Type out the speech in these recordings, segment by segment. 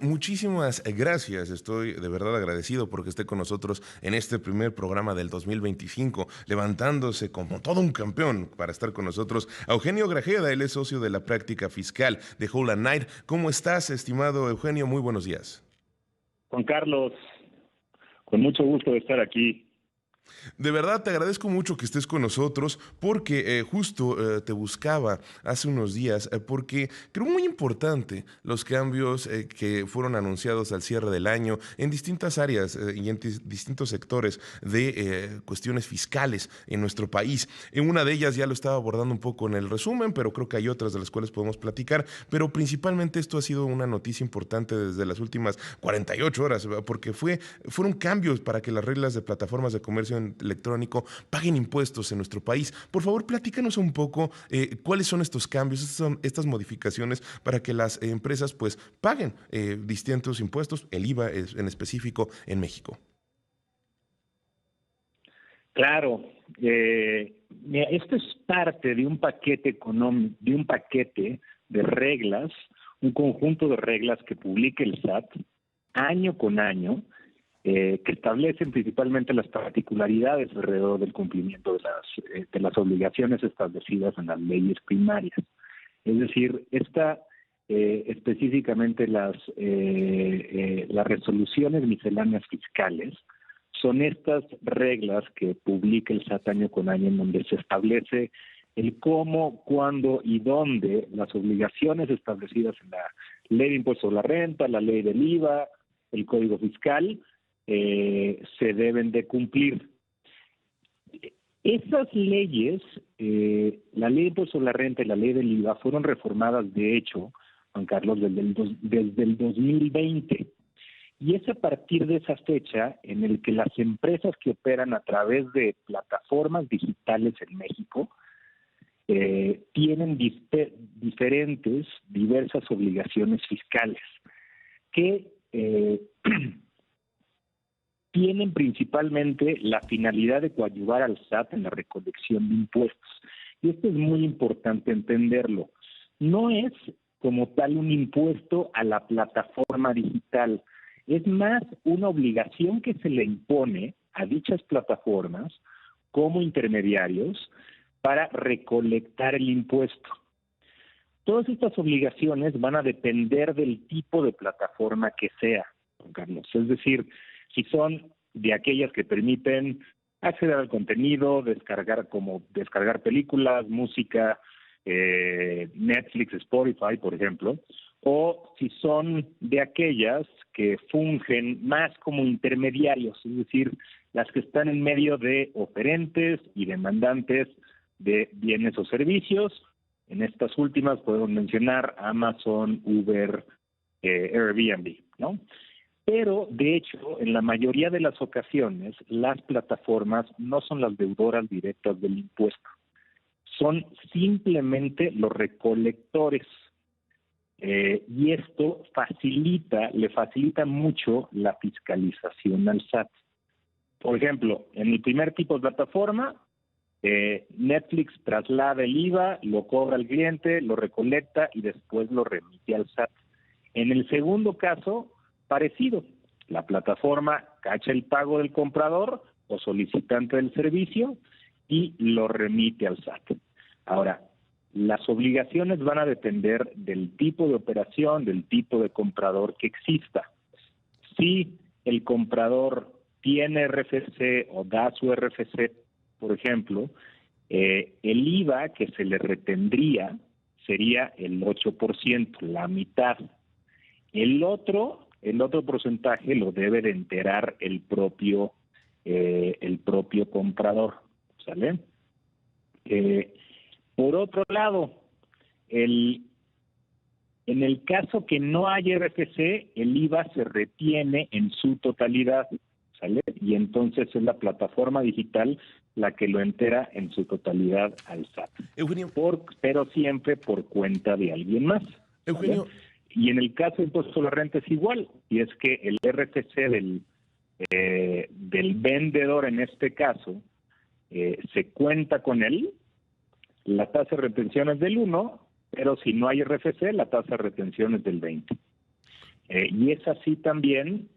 Muchísimas gracias, estoy de verdad agradecido porque esté con nosotros en este primer programa del 2025, levantándose como todo un campeón para estar con nosotros. A Eugenio Grajeda, él es socio de la práctica fiscal de Whole Night. ¿Cómo estás, estimado Eugenio? Muy buenos días. Juan Carlos, con mucho gusto de estar aquí. De verdad te agradezco mucho que estés con nosotros porque justo te buscaba hace unos días porque creo muy importante los cambios que fueron anunciados al cierre del año en distintas áreas y en distintos sectores de cuestiones fiscales en nuestro país. En una de ellas ya lo estaba abordando un poco en el resumen, pero creo que hay otras de las cuales podemos platicar, pero principalmente esto ha sido una noticia importante desde las últimas 48 horas, ¿verdad? Porque fueron cambios para que las reglas de plataformas de comercio electrónico paguen impuestos en nuestro país. Por favor, platícanos un poco cuáles son estos cambios, estas modificaciones para que las empresas pues paguen distintos impuestos, el IVA en específico en México. Claro, mira, esto es parte de un paquete económico, de un paquete de reglas, un conjunto de reglas que publica el SAT año con año, que establecen principalmente las particularidades alrededor del cumplimiento de las obligaciones establecidas en las leyes primarias. Es decir, específicamente las resoluciones misceláneas fiscales son estas reglas que publica el SAT año con año, en donde se establece el cómo, cuándo y dónde las obligaciones establecidas en la ley de impuesto a la renta, la ley del IVA, el Código Fiscal, se deben de cumplir. Esas leyes, la ley de impuesto a la renta y la ley del IVA, fueron reformadas, de hecho, Juan Carlos, desde el 2020. Y es a partir de esa fecha en el que las empresas que operan a través de plataformas digitales en México tienen diversas obligaciones fiscales que tienen principalmente la finalidad de coadyuvar al SAT en la recolección de impuestos. Y esto es muy importante entenderlo. No es como tal un impuesto a la plataforma digital, es más una obligación que se le impone a dichas plataformas como intermediarios para recolectar el impuesto. Todas estas obligaciones van a depender del tipo de plataforma que sea, don Carlos. Es decir, si son de aquellas que permiten acceder al contenido, descargar películas, música, Netflix, Spotify, por ejemplo, o si son de aquellas que fungen más como intermediarios, es decir, las que están en medio de oferentes y demandantes de bienes o servicios. En estas últimas podemos mencionar Amazon, Uber, Airbnb, ¿no? Pero, de hecho, en la mayoría de las ocasiones, las plataformas no son las deudoras directas del impuesto, son simplemente los recolectores. Y esto le facilita mucho la fiscalización al SAT. Por ejemplo, en el primer tipo de plataforma, Netflix traslada el IVA, lo cobra al cliente, lo recolecta y después lo remite al SAT. En el segundo caso, parecido, la plataforma cacha el pago del comprador o solicitante del servicio y lo remite al SAT. Ahora, las obligaciones van a depender del tipo de operación, del tipo de comprador que exista. Si el comprador tiene RFC o da su RFC, por ejemplo, el IVA que se le retendría sería el 8%, la mitad. El otro porcentaje lo debe de enterar el propio comprador, ¿sale? Por otro lado, en el caso que no haya RFC, el IVA se retiene en su totalidad, ¿sale? Y entonces es la plataforma digital la que lo entera en su totalidad al SAT. Eugenio. Pero siempre por cuenta de alguien más, ¿vale? Eugenio. Y en el caso de impuesto a la renta es igual, y es que el RFC del vendedor en este caso se cuenta con él, la tasa de retención es del 1, pero si no hay RFC, la tasa de retención es del 20. Y es así también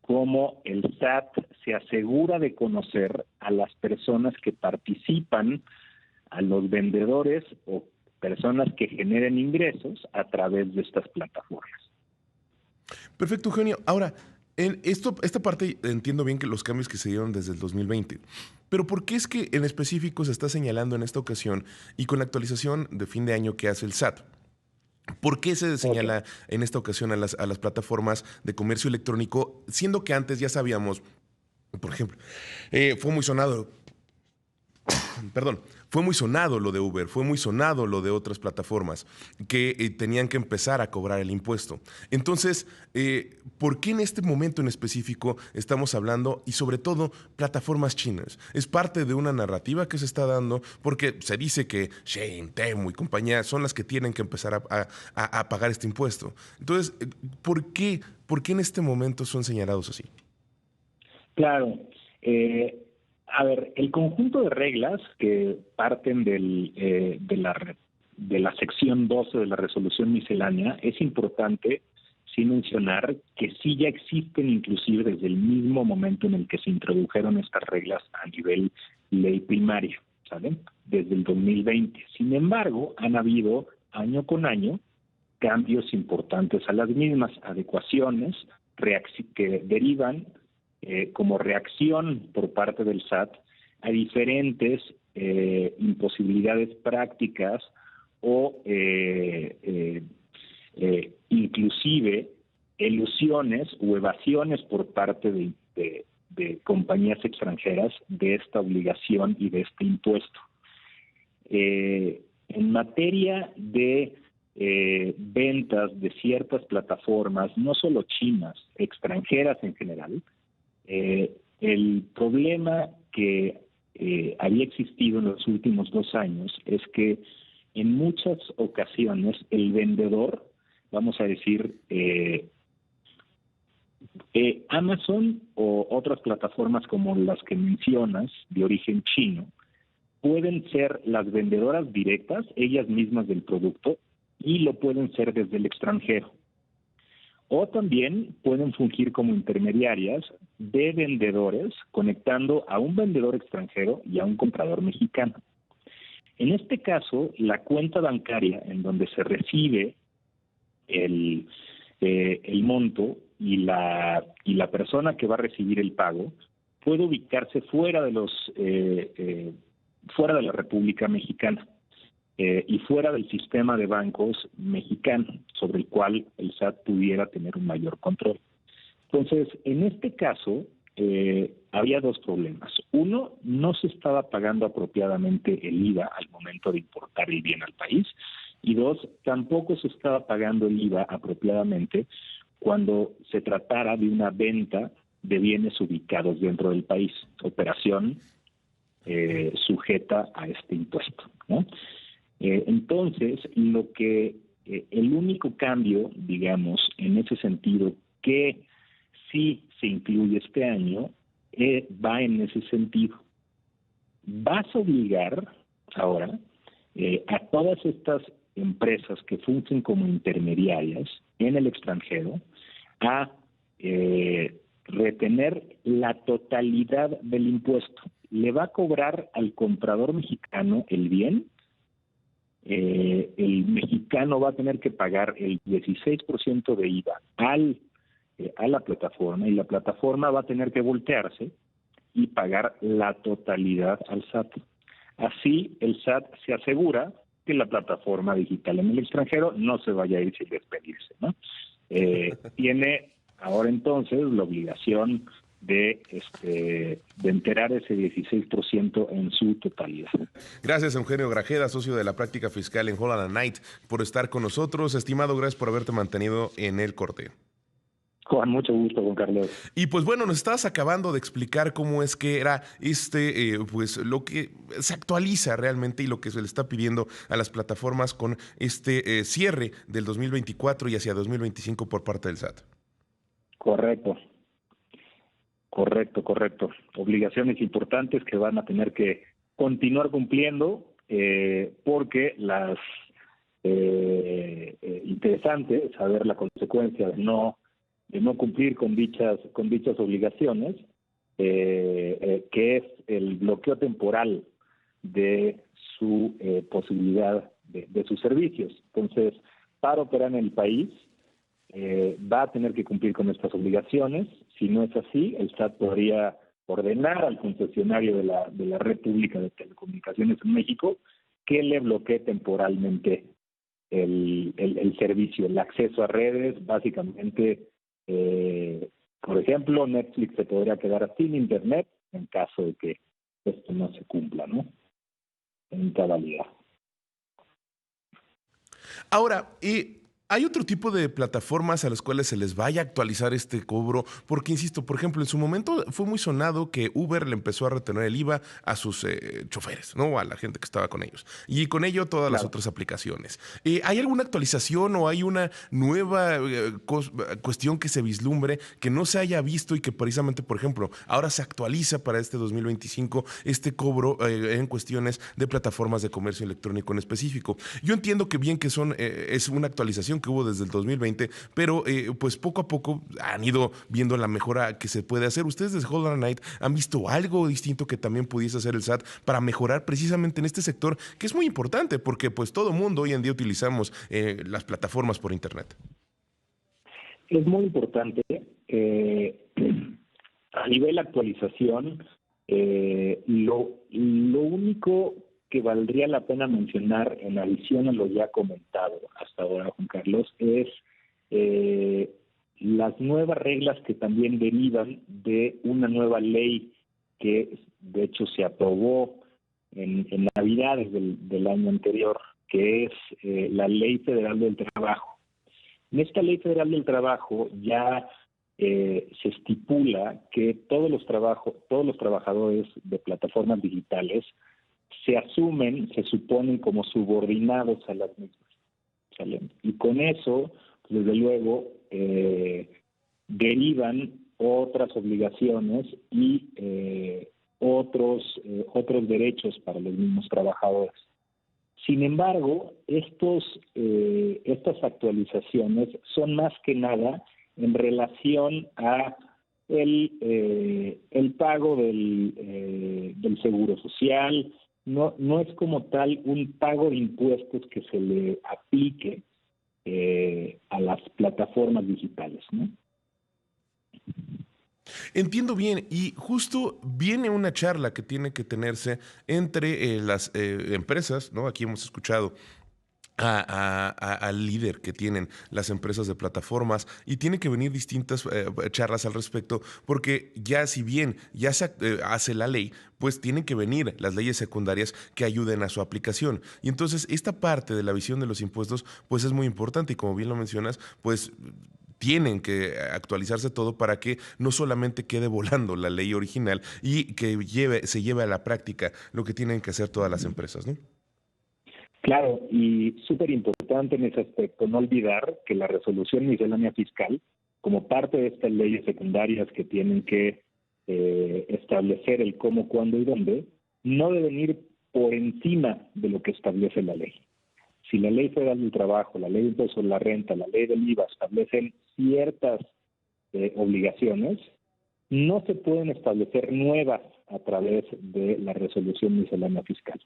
como el SAT se asegura de conocer a las personas que participan, a los vendedores o personas que generen ingresos a través de estas plataformas. Perfecto, Eugenio. Ahora, esta parte entiendo bien que los cambios que se dieron desde el 2020, pero ¿por qué es que en específico se está señalando en esta ocasión y con la actualización de fin de año que hace el SAT? ¿Por qué se Okay. señala en esta ocasión a las plataformas de comercio electrónico, siendo que antes ya sabíamos, por ejemplo, fue muy sonado, perdón, fue muy sonado lo de Uber, fue muy sonado lo de otras plataformas que tenían que empezar a cobrar el impuesto. Entonces, ¿por qué en este momento en específico estamos hablando y sobre todo plataformas chinas? Es parte de una narrativa que se está dando porque se dice que Shein, Temu y compañía son las que tienen que empezar a pagar este impuesto. Entonces, ¿por qué? ¿Por qué en este momento son señalados así? Claro. A ver, el conjunto de reglas que parten de la sección 12 de la resolución miscelánea es importante sí mencionar que sí ya existen inclusive desde el mismo momento en el que se introdujeron estas reglas a nivel ley primaria, ¿saben? Desde el 2020. Sin embargo, han habido año con año cambios importantes a las mismas, adecuaciones que derivan como reacción por parte del SAT a diferentes imposibilidades prácticas o inclusive elusiones o evasiones por parte de compañías extranjeras de esta obligación y de este impuesto. En materia de ventas de ciertas plataformas, no solo chinas, extranjeras en general, el problema que había existido en los últimos 2 años es que en muchas ocasiones el vendedor, vamos a decir, Amazon o otras plataformas como las que mencionas de origen chino, pueden ser las vendedoras directas, ellas mismas del producto, y lo pueden ser desde el extranjero. O también pueden fungir como intermediarias de vendedores, conectando a un vendedor extranjero y a un comprador mexicano. En este caso, la cuenta bancaria en donde se recibe el monto y la persona que va a recibir el pago puede ubicarse fuera de fuera de la República Mexicana. Y fuera del sistema de bancos mexicano, sobre el cual el SAT pudiera tener un mayor control. Entonces, en este caso, había 2 problemas. Uno, no se estaba pagando apropiadamente el IVA al momento de importar el bien al país. Y 2, tampoco se estaba pagando el IVA apropiadamente cuando se tratara de una venta de bienes ubicados dentro del país, operación sujeta a este impuesto, ¿no? Entonces, el único cambio, digamos, en ese sentido, que sí se incluye este año, va en ese sentido. Vas a obligar ahora a todas estas empresas que fungen como intermediarias en el extranjero a retener la totalidad del impuesto. Le va a cobrar al comprador mexicano el bien. El mexicano va a tener que pagar el 16% de IVA a la plataforma, y la plataforma va a tener que voltearse y pagar la totalidad al SAT. Así, el SAT se asegura que la plataforma digital en el extranjero no se vaya a ir sin despedirse, ¿no? Tiene ahora entonces la obligación de enterar ese 16% en su totalidad. Gracias, Eugenio Grajeda, socio de la práctica fiscal en Holland & Knight, por estar con nosotros. Estimado, gracias por haberte mantenido en el corte. Con mucho gusto, Juan Carlos. Y pues bueno, nos estabas acabando de explicar cómo es que era pues lo que se actualiza realmente y lo que se le está pidiendo a las plataformas con cierre del 2024 y hacia 2025 por parte del SAT. Correcto. Obligaciones importantes que van a tener que continuar cumpliendo porque interesante saber la consecuencia de no de no cumplir con dichas obligaciones, que es el bloqueo temporal de su posibilidad de sus servicios. Entonces, para operar en el país, va a tener que cumplir con estas obligaciones. Si no es así, el SAT podría ordenar al concesionario de la red pública de telecomunicaciones en México que le bloquee temporalmente el servicio, el acceso a redes. Básicamente, por ejemplo, Netflix se podría quedar sin internet en caso de que esto no se cumpla, ¿no? En cabalidad. Ahora, ¿hay otro tipo de plataformas a las cuales se les vaya a actualizar este cobro? Porque, insisto, por ejemplo, en su momento fue muy sonado que Uber le empezó a retener el IVA a sus choferes, ¿no? A la gente que estaba con ellos. Y con ello todas las Claro. otras aplicaciones. ¿Hay alguna actualización o hay una nueva cuestión que se vislumbre que no se haya visto y que precisamente, por ejemplo, ahora se actualiza para este 2025 este cobro en cuestiones de plataformas de comercio electrónico en específico? Yo entiendo que bien que es una actualización que hubo desde el 2020, pero pues poco a poco han ido viendo la mejora que se puede hacer. ¿Ustedes desde Hold on Night han visto algo distinto que también pudiese hacer el SAT para mejorar precisamente en este sector, que es muy importante porque pues todo mundo hoy en día utilizamos las plataformas por internet? Es muy importante. A nivel actualización, lo único que valdría la pena mencionar en adición a lo ya comentado hasta ahora, Juan Carlos, es las nuevas reglas que también derivan de una nueva ley que de hecho se aprobó en Navidades del año anterior, que es la Ley Federal del Trabajo. En esta Ley Federal del Trabajo ya se estipula que todos los trabajadores de plataformas digitales se suponen como subordinados a las mismas, ¿sale? Y con eso, pues, desde luego, derivan otras obligaciones y otros derechos para los mismos trabajadores. Sin embargo, estas actualizaciones son más que nada en relación a el pago del seguro social. No es como tal un pago de impuestos que se le aplique a las plataformas digitales, ¿no? Entiendo bien, y justo viene una charla que tiene que tenerse entre las empresas, ¿no? Aquí hemos escuchado al líder que tienen las empresas de plataformas y tiene que venir distintas charlas al respecto porque ya si bien ya se hace la ley, pues tienen que venir las leyes secundarias que ayuden a su aplicación. Y entonces esta parte de la visión de los impuestos pues es muy importante y como bien lo mencionas, pues tienen que actualizarse todo para que no solamente quede volando la ley original y que se lleve a la práctica lo que tienen que hacer todas las empresas, ¿no? Claro, y súper importante en ese aspecto, no olvidar que la resolución miscelánea fiscal, como parte de estas leyes secundarias que tienen que establecer el cómo, cuándo y dónde, no deben ir por encima de lo que establece la ley. Si la Ley Federal del Trabajo, la Ley de Impuestos sobre la Renta, la Ley del IVA establecen ciertas obligaciones, no se pueden establecer nuevas a través de la resolución miscelánea fiscal.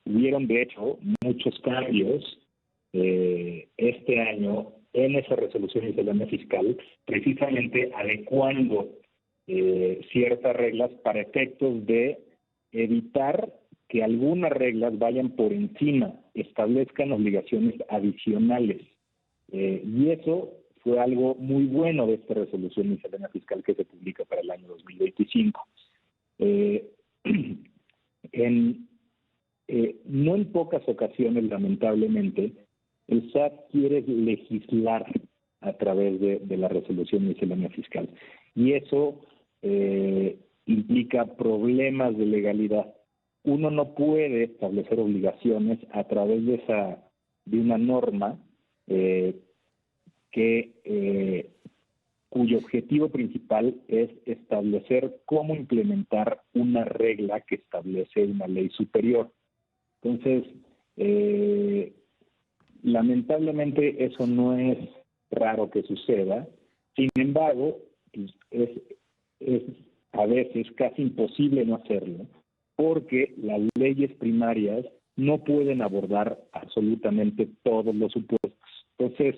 Hubieron, de hecho, muchos cambios este año en esa resolución miscelánea fiscal, precisamente adecuando ciertas reglas para efectos de evitar que algunas reglas vayan por encima, establezcan obligaciones adicionales. Y eso fue algo muy bueno de esta resolución miscelánea fiscal que se publica para el año 2025. No en pocas ocasiones, lamentablemente, el SAT quiere legislar a través de la resolución miscelánea fiscal. Y eso implica problemas de legalidad. Uno no puede establecer obligaciones a través de una norma cuyo objetivo principal es establecer cómo implementar una regla que establece una ley superior. Entonces, lamentablemente eso no es raro que suceda. Sin embargo, pues, es a veces casi imposible no hacerlo, porque las leyes primarias no pueden abordar absolutamente todos los supuestos. Entonces,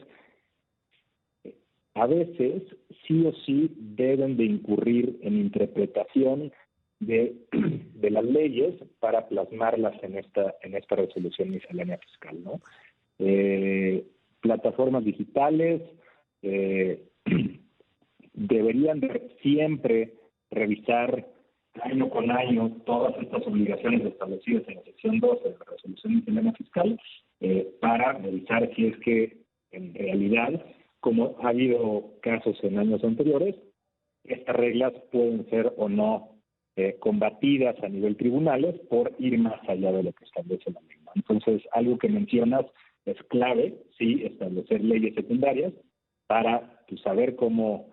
a veces sí o sí deben de incurrir en interpretación de las leyes para plasmarlas en esta resolución miscelánea fiscal, ¿no? Plataformas digitales deberían de siempre revisar año con año todas estas obligaciones establecidas en la sección 12 de la resolución miscelánea fiscal para revisar si es que en realidad, como ha habido casos en años anteriores, estas reglas pueden ser o no combatidas a nivel tribunales por ir más allá de lo que establece la ley. Entonces, algo que mencionas es clave, sí, establecer leyes secundarias para saber cómo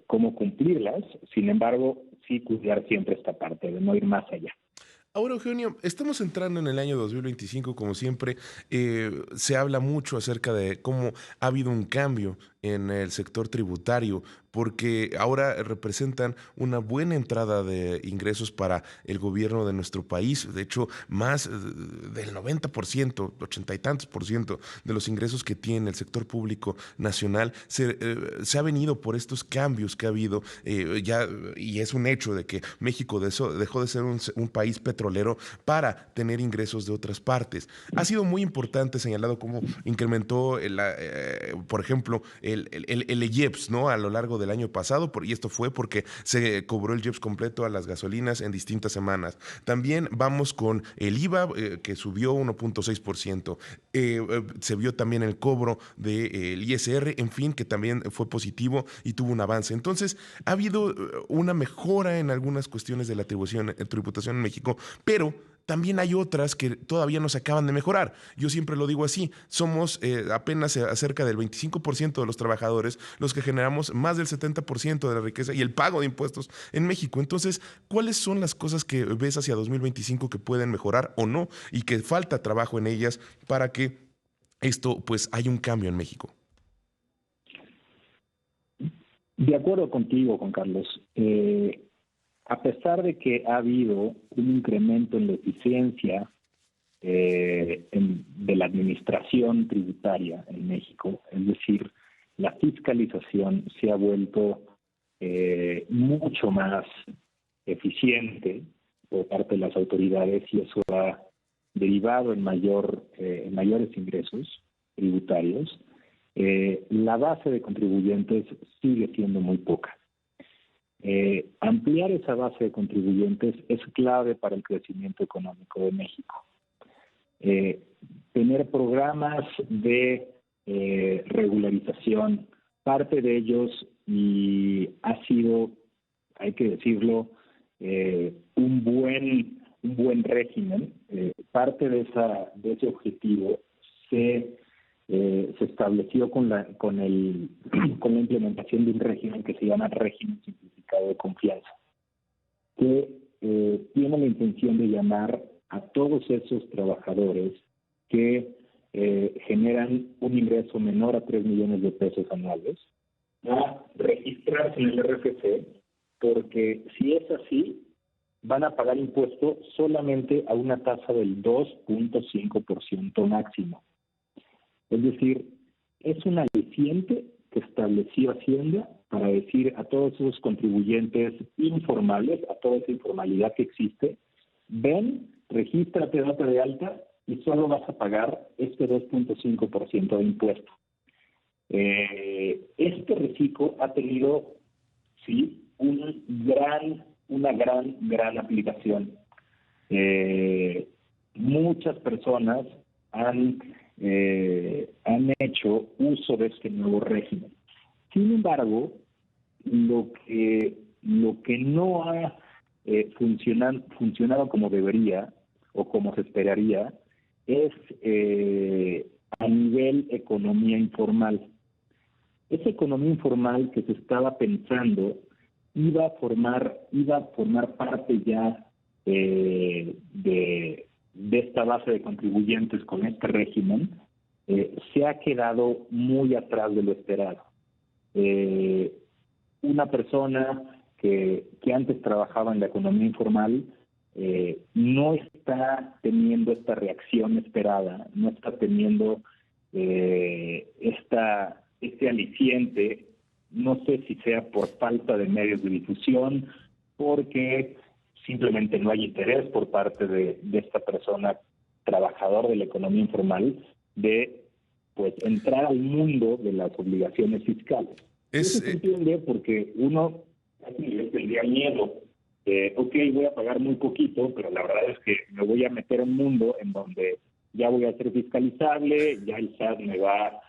cumplirlas. Sin embargo, sí cuidar siempre esta parte de no ir más allá. Ahora, Eugenio, estamos entrando en el año 2025, como siempre, se habla mucho acerca de cómo ha habido un cambio en el sector tributario, porque ahora representan una buena entrada de ingresos para el gobierno de nuestro país. De hecho, más del 90%, 80 y tantos por ciento de los ingresos que tiene el sector público nacional se ha venido por estos cambios que ha habido y es un hecho de que México dejó de ser un país petrolero para tener ingresos de otras partes. Ha sido muy importante señalado cómo incrementó, por ejemplo, el IEPS, ¿no? A lo largo del año pasado, y esto fue porque se cobró el IEPS completo a las gasolinas en distintas semanas. También vamos con el IVA, que subió 1.6%. Se vio también el cobro del ISR, en fin, que también fue positivo y tuvo un avance. Entonces, ha habido una mejora en algunas cuestiones de la tributación en México, pero también hay otras que todavía no se acaban de mejorar. Yo siempre lo digo así, somos apenas cerca del 25% de los trabajadores los que generamos más del 70% de la riqueza y el pago de impuestos en México. Entonces, ¿cuáles son las cosas que ves hacia 2025 que pueden mejorar o no y que falta trabajo en ellas para que esto, pues, haya un cambio en México? De acuerdo contigo, Juan Carlos. A pesar de que ha habido un incremento en la eficiencia de la administración tributaria en México, es decir, la fiscalización se ha vuelto mucho más eficiente por parte de las autoridades y eso ha derivado en mayores ingresos tributarios. La base de contribuyentes sigue siendo muy poca. Ampliar esa base de contribuyentes es clave para el crecimiento económico de México. Tener programas de regularización, parte de ellos, y ha sido, hay que decirlo, un buen régimen. Parte de ese objetivo se estableció con la implementación de un régimen que se llama régimen simplificado de confianza, que tiene la intención de llamar a todos esos trabajadores que generan un ingreso menor a 3 millones de pesos anuales a registrarse en el RFC, porque si es así, van a pagar impuesto solamente a una tasa del 2.5% máximo. Es decir, es un aliciente que estableció Hacienda para decir a todos esos contribuyentes informales, a toda esa informalidad que existe, ven, regístrate, date de alta y solo vas a pagar este 2.5% de impuesto. Este reciclo ha tenido, sí, una gran aplicación. Muchas personas han hecho uso de este nuevo régimen. Sin embargo, lo que no ha funcionado como debería o como se esperaría es a nivel economía informal. Esa economía informal que se estaba pensando iba a formar parte ya de esta base de contribuyentes con este régimen, se ha quedado muy atrás de lo esperado. Eh, una persona que antes trabajaba en la economía informal no está teniendo esta reacción esperada, no está teniendo este aliciente, no sé si sea por falta de medios de difusión, porque simplemente no hay interés por parte de esta persona trabajador de la economía informal de pues entrar al mundo de las obligaciones fiscales. Y eso Es, se entiende porque uno casi le tendría miedo. Ok, voy a pagar muy poquito, pero la verdad es que me voy a meter a un mundo en donde ya voy a ser fiscalizable, ya el SAT me va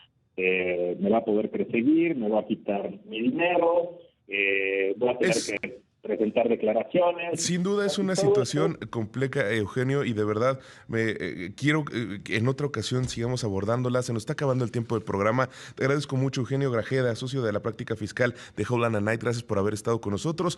a poder perseguir, me va a quitar mi dinero, voy a tener es, que presentar declaraciones, Sin duda es casi una todo situación esto. compleja, Eugenio, y de verdad quiero que en otra ocasión sigamos abordándola. Se nos está acabando el tiempo del programa. Te agradezco mucho, Eugenio Grajeda, socio de la práctica fiscal de Holland & Knight. Gracias por haber estado con nosotros.